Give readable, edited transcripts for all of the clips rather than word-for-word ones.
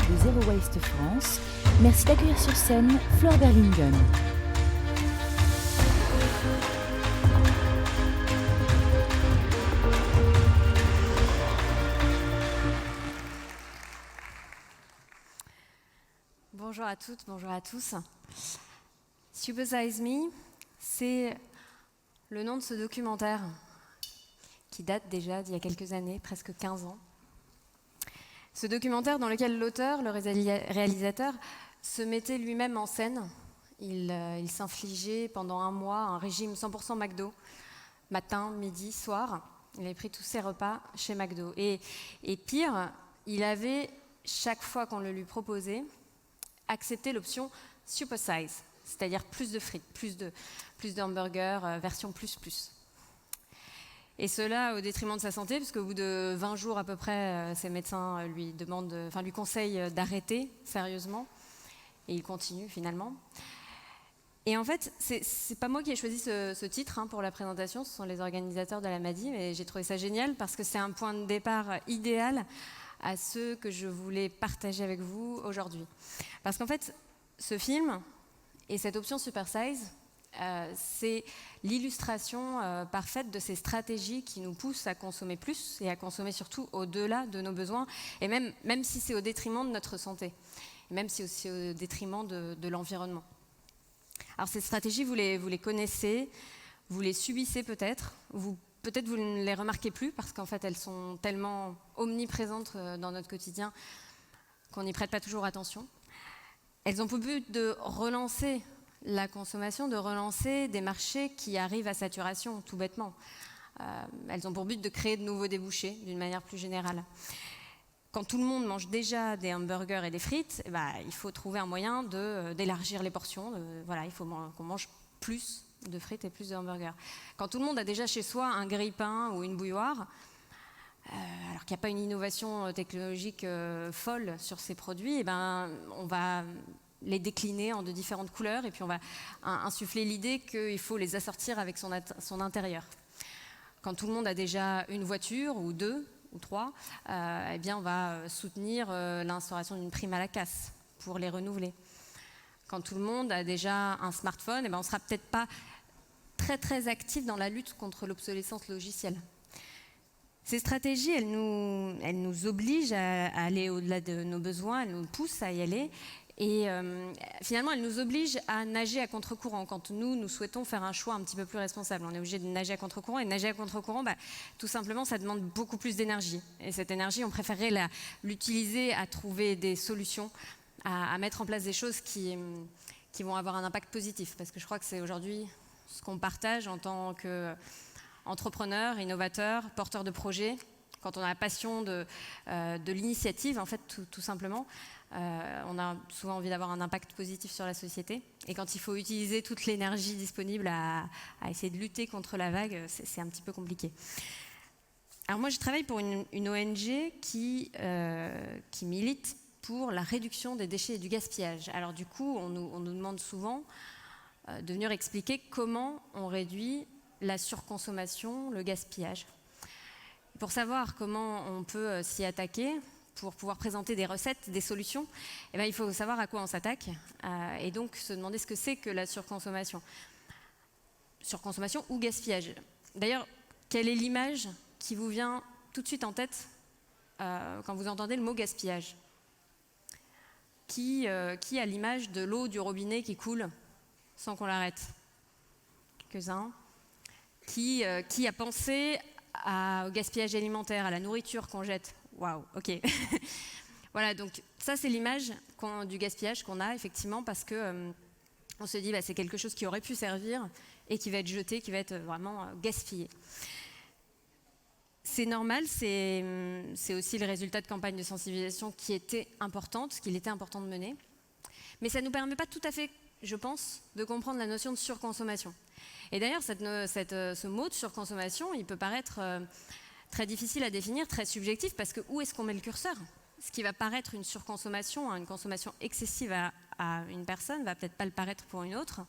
de Zero Waste France. Merci d'accueillir sur scène Flore Berlingen. Bonjour à toutes, bonjour à tous. Supersize Me, c'est le nom de ce documentaire qui date déjà d'il y a quelques années, presque 15 ans. Ce documentaire dans lequel l'auteur, le réalisateur, se mettait lui-même en scène. Il s'infligeait pendant un mois un régime 100% McDo, matin, midi, soir. Il avait pris tous ses repas chez McDo. Et pire, il avait, chaque fois qu'on le lui proposait, accepté l'option supersize, c'est-à-dire plus de frites, plus de hamburgers, version plus. Et cela au détriment de sa santé, puisqu'au bout de 20 jours à peu près, ses médecins lui conseillent d'arrêter sérieusement. Et il continue finalement. Et en fait, c'est pas moi qui ai choisi ce titre pour la présentation, ce sont les organisateurs de la MADI, mais j'ai trouvé ça génial parce que c'est un point de départ idéal à ce que je voulais partager avec vous aujourd'hui. Parce qu'en fait, ce film et cette option Supersize, c'est l'illustration parfaite de ces stratégies qui nous poussent à consommer plus et à consommer surtout au-delà de nos besoins, et même si c'est au détriment de notre santé, et même si c'est au détriment de l'environnement. Alors ces stratégies, vous les connaissez, vous les subissez peut-être vous ne les remarquez plus parce qu'en fait elles sont tellement omniprésentes dans notre quotidien qu'on n'y prête pas toujours attention. Elles ont pour but de relancer la consommation, de relancer des marchés qui arrivent à saturation, tout bêtement. Elles ont pour but de créer de nouveaux débouchés, d'une manière plus générale. Quand tout le monde mange déjà des hamburgers et des frites, il faut trouver un moyen d'élargir les portions. Il faut qu'on mange plus de frites et plus de hamburgers. Quand tout le monde a déjà chez soi un grille-pain ou une bouilloire, alors qu'il n'y a pas une innovation technologique folle sur ces produits, on va les décliner en de différentes couleurs et puis on va insuffler l'idée qu'il faut les assortir avec son intérieur. Quand tout le monde a déjà une voiture ou deux ou trois, on va soutenir l'instauration d'une prime à la casse pour les renouveler. Quand tout le monde a déjà un smartphone, on ne sera peut-être pas très très actif dans la lutte contre l'obsolescence logicielle. Ces stratégies, elles nous obligent à aller au-delà de nos besoins, elles nous poussent à y aller. Et finalement, elles nous obligent à nager à contre-courant. Quand nous souhaitons faire un choix un petit peu plus responsable, on est obligé de nager à contre-courant. Et nager à contre-courant, tout simplement, ça demande beaucoup plus d'énergie. Et cette énergie, on préférerait l'utiliser à trouver des solutions, à mettre en place des choses qui vont avoir un impact positif. Parce que je crois que c'est aujourd'hui ce qu'on partage en tant qu'entrepreneur, innovateur, porteur de projet. Quand on a la passion de l'initiative, en fait, tout simplement, on a souvent envie d'avoir un impact positif sur la société. Et quand il faut utiliser toute l'énergie disponible à essayer de lutter contre la vague, c'est un petit peu compliqué. Alors moi, je travaille pour une ONG qui milite pour la réduction des déchets et du gaspillage. Alors du coup, on nous demande souvent de venir expliquer comment on réduit la surconsommation, le gaspillage. Pour savoir comment on peut s'y attaquer, pour pouvoir présenter des recettes, des solutions, il faut savoir à quoi on s'attaque et donc se demander ce que c'est que la surconsommation. Surconsommation ou gaspillage. D'ailleurs, quelle est l'image qui vous vient tout de suite en tête quand vous entendez le mot gaspillage ? Qui a l'image de l'eau du robinet qui coule sans qu'on l'arrête ? Quelques-uns. Qui a pensé au gaspillage alimentaire, à la nourriture qu'on jette ? Waouh, ok. Voilà, donc ça c'est l'image du gaspillage qu'on a effectivement parce que on se dit c'est quelque chose qui aurait pu servir et qui va être jeté, qui va être vraiment gaspillé. C'est normal, c'est aussi le résultat de campagnes de sensibilisation qu'il était important de mener. Mais ça ne nous permet pas tout à fait, je pense, de comprendre la notion de surconsommation. Et d'ailleurs, ce mot de surconsommation, il peut paraître très difficile à définir, très subjectif, parce que où est-ce qu'on met le curseur ? Ce qui va paraître une surconsommation, une consommation excessive à une personne, va peut-être pas le paraître pour une autre.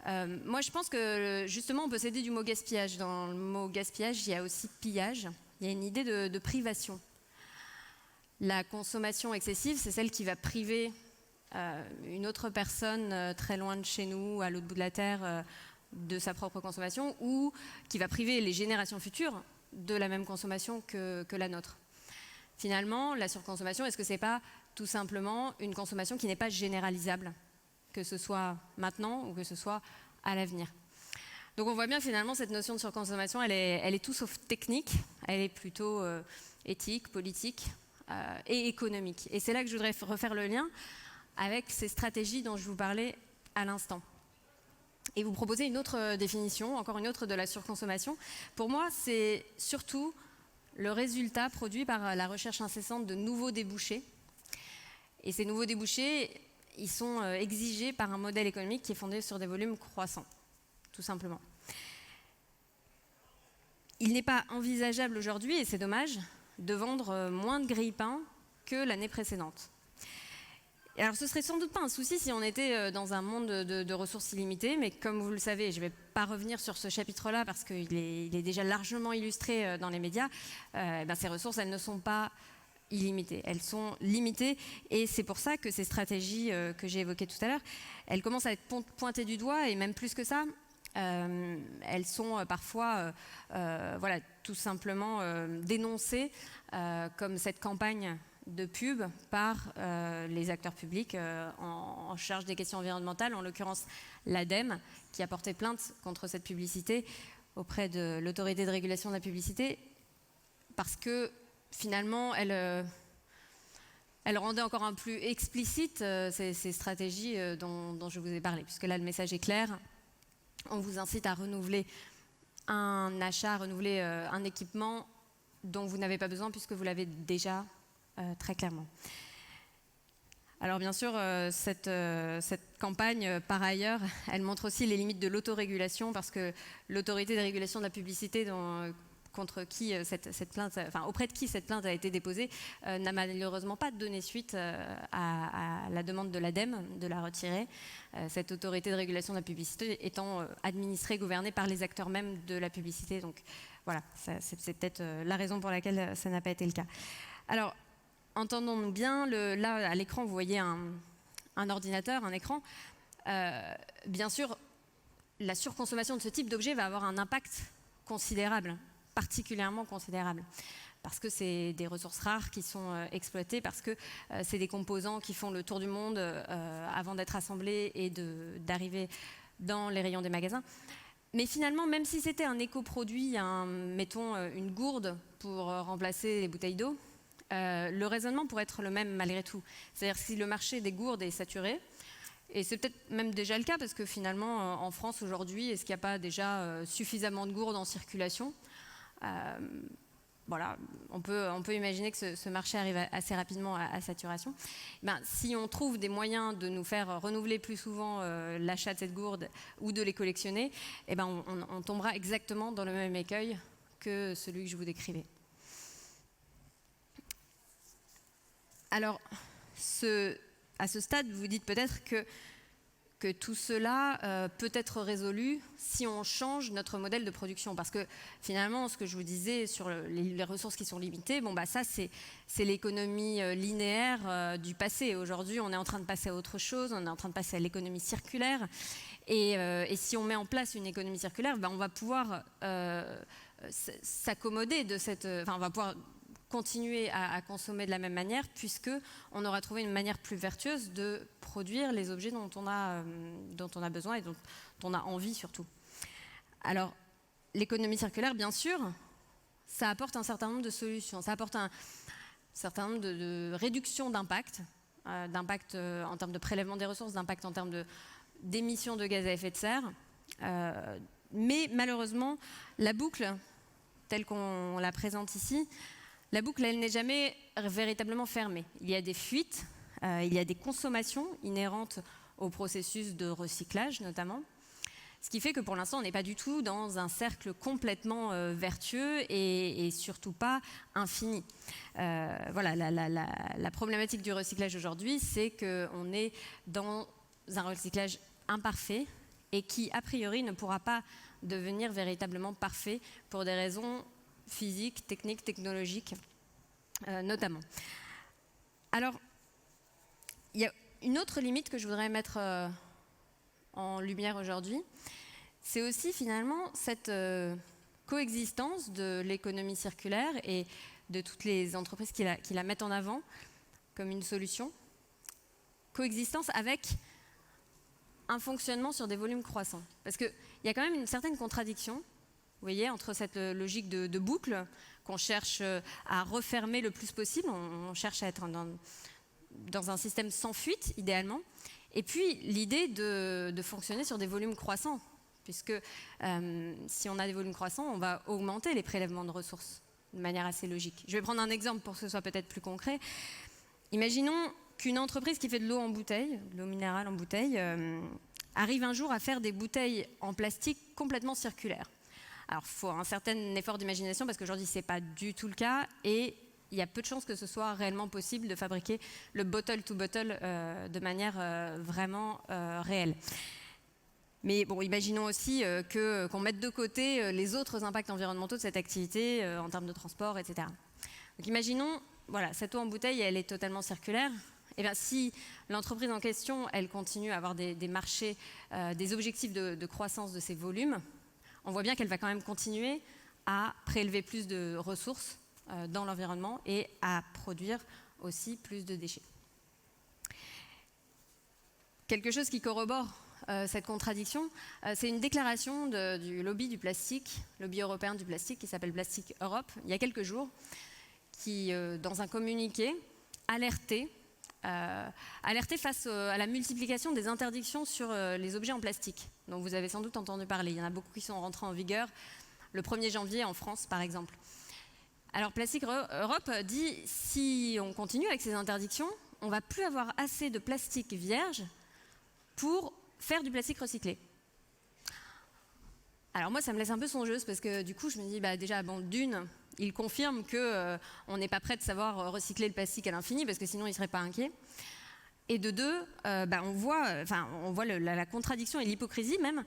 Moi, je pense que justement, on peut s'aider du mot gaspillage. Dans le mot gaspillage, il y a aussi pillage. Il y a une idée de privation. La consommation excessive, c'est celle qui va priver une autre personne très loin de chez nous, à l'autre bout de la Terre, de sa propre consommation, ou qui va priver les générations futures de la même consommation que la nôtre. Finalement, la surconsommation, est-ce que ce n'est pas tout simplement une consommation qui n'est pas généralisable, que ce soit maintenant ou que ce soit à l'avenir? Donc on voit bien que finalement cette notion de surconsommation, elle est tout sauf technique, elle est plutôt éthique, politique et économique. Et c'est là que je voudrais refaire le lien avec ces stratégies dont je vous parlais à l'instant. Et vous proposer une autre définition, encore une autre de la surconsommation. Pour moi, c'est surtout le résultat produit par la recherche incessante de nouveaux débouchés. Et ces nouveaux débouchés, ils sont exigés par un modèle économique qui est fondé sur des volumes croissants, tout simplement. Il n'est pas envisageable aujourd'hui, et c'est dommage, de vendre moins de grille-pain que l'année précédente. Et alors ce serait sans doute pas un souci si on était dans un monde de ressources illimitées, mais comme vous le savez, je ne vais pas revenir sur ce chapitre-là parce qu'il est déjà largement illustré dans les médias, ces ressources, elles ne sont pas illimitées, elles sont limitées, et c'est pour ça que ces stratégies que j'ai évoquées tout à l'heure, elles commencent à être pointées du doigt, et même plus que ça, elles sont parfois tout simplement dénoncées comme cette campagne de pub par les acteurs publics en charge des questions environnementales, en l'occurrence l'ADEME, qui a porté plainte contre cette publicité auprès de l'autorité de régulation de la publicité, parce que finalement elle rendait encore un peu plus explicite ces stratégies dont je vous ai parlé, puisque là le message est clair, on vous incite à renouveler un achat, à renouveler un équipement dont vous n'avez pas besoin puisque vous l'avez déjà très clairement. Alors bien sûr, cette campagne, par ailleurs, elle montre aussi les limites de l'autorégulation, parce que l'autorité de régulation de la publicité auprès de qui cette plainte a été déposée, n'a malheureusement pas donné suite à la demande de l'ADEME de la retirer, cette autorité de régulation de la publicité étant administrée, gouvernée par les acteurs même de la publicité. Donc voilà, c'est peut-être la raison pour laquelle ça n'a pas été le cas. Alors, entendons-nous bien, là à l'écran vous voyez un ordinateur, un écran. Bien sûr, la surconsommation de ce type d'objet va avoir un impact considérable, particulièrement considérable, parce que c'est des ressources rares qui sont exploitées, parce que c'est des composants qui font le tour du monde avant d'être assemblés et d'arriver dans les rayons des magasins. Mais finalement, même si c'était un écoproduit, mettons une gourde pour remplacer les bouteilles d'eau, le raisonnement pourrait être le même malgré tout. C'est-à-dire si le marché des gourdes est saturé, et c'est peut-être même déjà le cas, parce que finalement, en France aujourd'hui, est-ce qu'il n'y a pas déjà suffisamment de gourdes en circulation ? Voilà, on peut imaginer que ce marché arrive assez rapidement à saturation. Si on trouve des moyens de nous faire renouveler plus souvent l'achat de cette gourde ou de les collectionner, on tombera exactement dans le même écueil que celui que je vous décrivais. Alors, à ce stade, vous dites peut-être que tout cela peut être résolu si on change notre modèle de production. Parce que finalement, ce que je vous disais sur les ressources qui sont limitées, ça c'est l'économie linéaire du passé. Aujourd'hui, on est en train de passer à autre chose, on est en train de passer à l'économie circulaire. Et si on met en place une économie circulaire, on va pouvoir s'accommoder de cette... on va pouvoir continuer à consommer de la même manière, puisqu'on aura trouvé une manière plus vertueuse de produire les objets dont on a besoin et dont on a envie surtout. Alors, l'économie circulaire, bien sûr, ça apporte un certain nombre de solutions, ça apporte un certain nombre de réductions d'impact, en termes de prélèvement des ressources, d'impact en termes d'émissions de gaz à effet de serre, mais malheureusement, la boucle, telle qu'on la présente ici, la boucle, elle n'est jamais véritablement fermée. Il y a des fuites, il y a des consommations inhérentes au processus de recyclage notamment, ce qui fait que pour l'instant, on n'est pas du tout dans un cercle complètement vertueux et surtout pas infini. Voilà, la problématique du recyclage aujourd'hui, c'est qu'on est dans un recyclage imparfait et qui, a priori, ne pourra pas devenir véritablement parfait pour des raisons physiques, techniques, technologiques, notamment. Alors, il y a une autre limite que je voudrais mettre en lumière aujourd'hui, c'est aussi finalement cette coexistence de l'économie circulaire et de toutes les entreprises qui la mettent en avant comme une solution, coexistence avec un fonctionnement sur des volumes croissants. Parce qu'il y a quand même une certaine contradiction, vous voyez, entre cette logique de boucle qu'on cherche à refermer le plus possible, on cherche à être dans un système sans fuite, idéalement, et puis l'idée de fonctionner sur des volumes croissants, puisque si on a des volumes croissants, on va augmenter les prélèvements de ressources de manière assez logique. Je vais prendre un exemple pour que ce soit peut-être plus concret. Imaginons qu'une entreprise qui fait de l'eau en bouteille, de l'eau minérale en bouteille, arrive un jour à faire des bouteilles en plastique complètement circulaires. Alors, il faut un certain effort d'imagination parce qu'aujourd'hui, ce n'est pas du tout le cas et il y a peu de chances que ce soit réellement possible de fabriquer le bottle-to-bottle de manière vraiment réelle. Mais bon, imaginons aussi qu'on mette de côté les autres impacts environnementaux de cette activité en termes de transport, etc. Donc imaginons, voilà, cette eau en bouteille, elle est totalement circulaire. Et bien, si l'entreprise en question, elle continue à avoir des marchés, des objectifs de croissance de ses volumes, on voit bien qu'elle va quand même continuer à prélever plus de ressources dans l'environnement et à produire aussi plus de déchets. Quelque chose qui corrobore cette contradiction, c'est une déclaration du lobby du plastique, lobby européen du plastique qui s'appelle Plastic Europe, il y a quelques jours, qui, dans un communiqué, alertait face à la multiplication des interdictions sur les objets en plastique, dont vous avez sans doute entendu parler. Il y en a beaucoup qui sont rentrés en vigueur le 1er janvier en France, par exemple. Alors, Plastic Europe dit, si on continue avec ces interdictions, on ne va plus avoir assez de plastique vierge pour faire du plastique recyclé. Alors moi, ça me laisse un peu songeuse parce que du coup, je me dis, déjà, d'une, il confirme qu'on n'est pas prêt de savoir recycler le plastique à l'infini parce que sinon, il ne serait pas inquiet. Et de deux, on voit la contradiction et l'hypocrisie même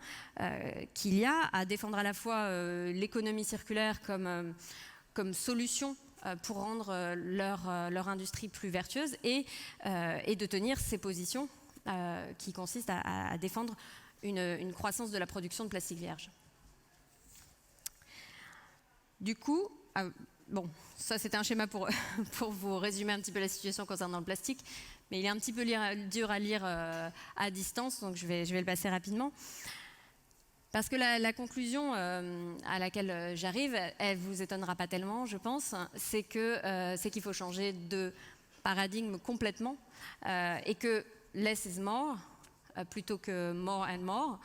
qu'il y a à défendre à la fois l'économie circulaire comme solution pour rendre leur industrie plus vertueuse et de tenir ces positions qui consistent à défendre une croissance de la production de plastique vierge. Du coup, ça c'était un schéma pour vous résumer un petit peu la situation concernant le plastique, mais il est un petit peu dur à lire à distance, donc je vais le passer rapidement. Parce que la conclusion à laquelle j'arrive, elle ne vous étonnera pas tellement, je pense, c'est qu'il faut changer de paradigme complètement et que less is more, plutôt que more and more,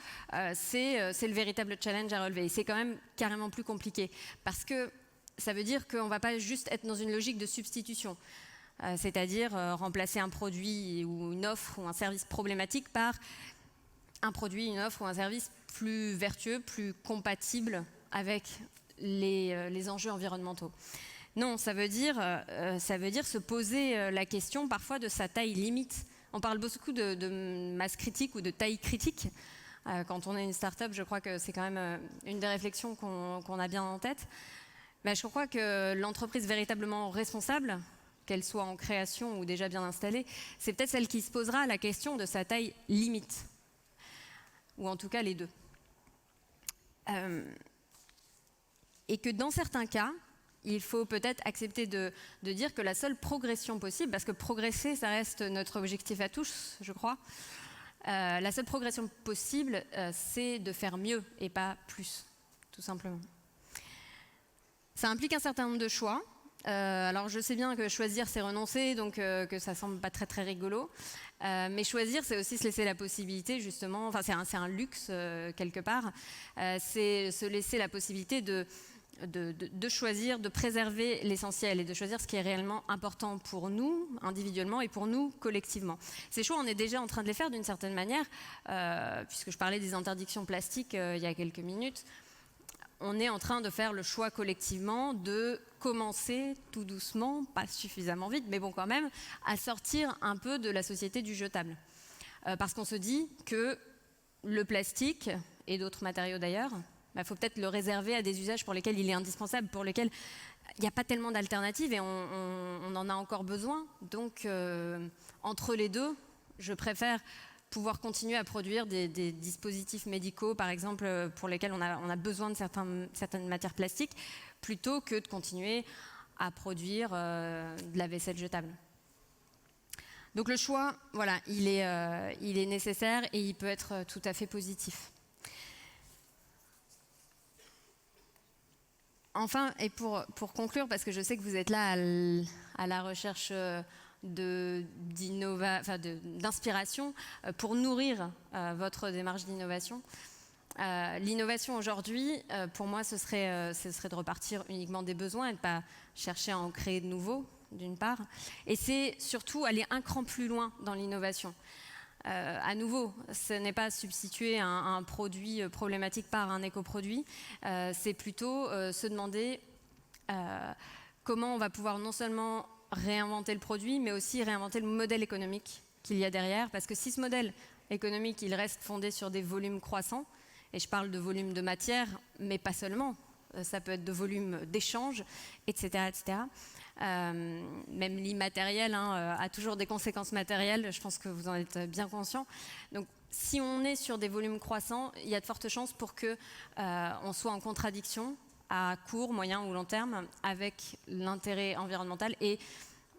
c'est le véritable challenge à relever. Et c'est quand même carrément plus compliqué, parce que ça veut dire qu'on ne va pas juste être dans une logique de substitution, c'est-à-dire remplacer un produit ou une offre ou un service problématique par un produit, une offre ou un service plus vertueux, plus compatible avec les enjeux environnementaux. Non, ça veut dire se poser la question parfois de sa taille limite. On parle beaucoup de masse critique ou de taille critique. Quand on est une start-up, je crois que c'est quand même une des réflexions qu'on a bien en tête. Mais je crois que l'entreprise véritablement responsable, qu'elle soit en création ou déjà bien installée, c'est peut-être celle qui se posera la question de sa taille limite. Ou en tout cas les deux. Et que dans certains cas, il faut peut-être accepter de dire que la seule progression possible, parce que progresser, ça reste notre objectif à tous, je crois, la seule progression possible, c'est de faire mieux et pas plus, tout simplement. Ça implique un certain nombre de choix. Alors je sais bien que choisir, c'est renoncer, donc que ça semble pas très très rigolo. Mais choisir, c'est aussi se laisser la possibilité, justement, enfin c'est un luxe quelque part, c'est se laisser la possibilité de choisir, de préserver l'essentiel et de choisir ce qui est réellement important pour nous, individuellement, et pour nous, collectivement. Ces choix, on est déjà en train de les faire d'une certaine manière, puisque je parlais des interdictions plastiques il y a quelques minutes. On est en train de faire le choix collectivement de commencer tout doucement, pas suffisamment vite, mais bon quand même, à sortir un peu de la société du jetable. Parce qu'on se dit que le plastique, et d'autres matériaux d'ailleurs, faut peut-être le réserver à des usages pour lesquels il est indispensable, pour lesquels il n'y a pas tellement d'alternatives et on en a encore besoin. Donc, entre les deux, je préfère pouvoir continuer à produire des dispositifs médicaux, par exemple, pour lesquels on a besoin de certaines matières plastiques, plutôt que de continuer à produire de la vaisselle jetable. Donc le choix, voilà, il est nécessaire et il peut être tout à fait positif. Enfin, et pour conclure, parce que je sais que vous êtes là à la recherche d'inspiration pour nourrir votre démarche d'innovation. L'innovation aujourd'hui, pour moi, ce serait de repartir uniquement des besoins et de ne pas chercher à en créer de nouveaux, d'une part. Et c'est surtout aller un cran plus loin dans l'innovation. À nouveau, ce n'est pas substituer un produit problématique par un écoproduit, c'est plutôt se demander comment on va pouvoir non seulement réinventer le produit, mais aussi réinventer le modèle économique qu'il y a derrière. Parce que si ce modèle économique, il reste fondé sur des volumes croissants, et je parle de volume de matière, mais pas seulement, ça peut être de volume d'échange, etc., etc. Même l'immatériel a toujours des conséquences matérielles, je pense que vous en êtes bien conscients. Donc, si on est sur des volumes croissants, il y a de fortes chances pour qu'on soit en contradiction à court, moyen ou long terme avec l'intérêt environnemental et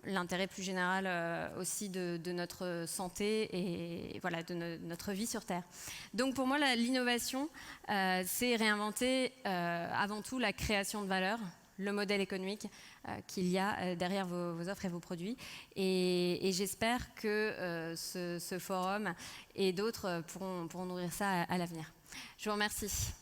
l'intérêt plus général aussi de notre santé et voilà, de notre vie sur Terre. Donc pour moi, l'innovation, c'est réinventer avant tout la création de valeur, le modèle économique qu'il y a derrière vos offres et vos produits. Et j'espère que ce forum et d'autres pourront nourrir ça à l'avenir. Je vous remercie.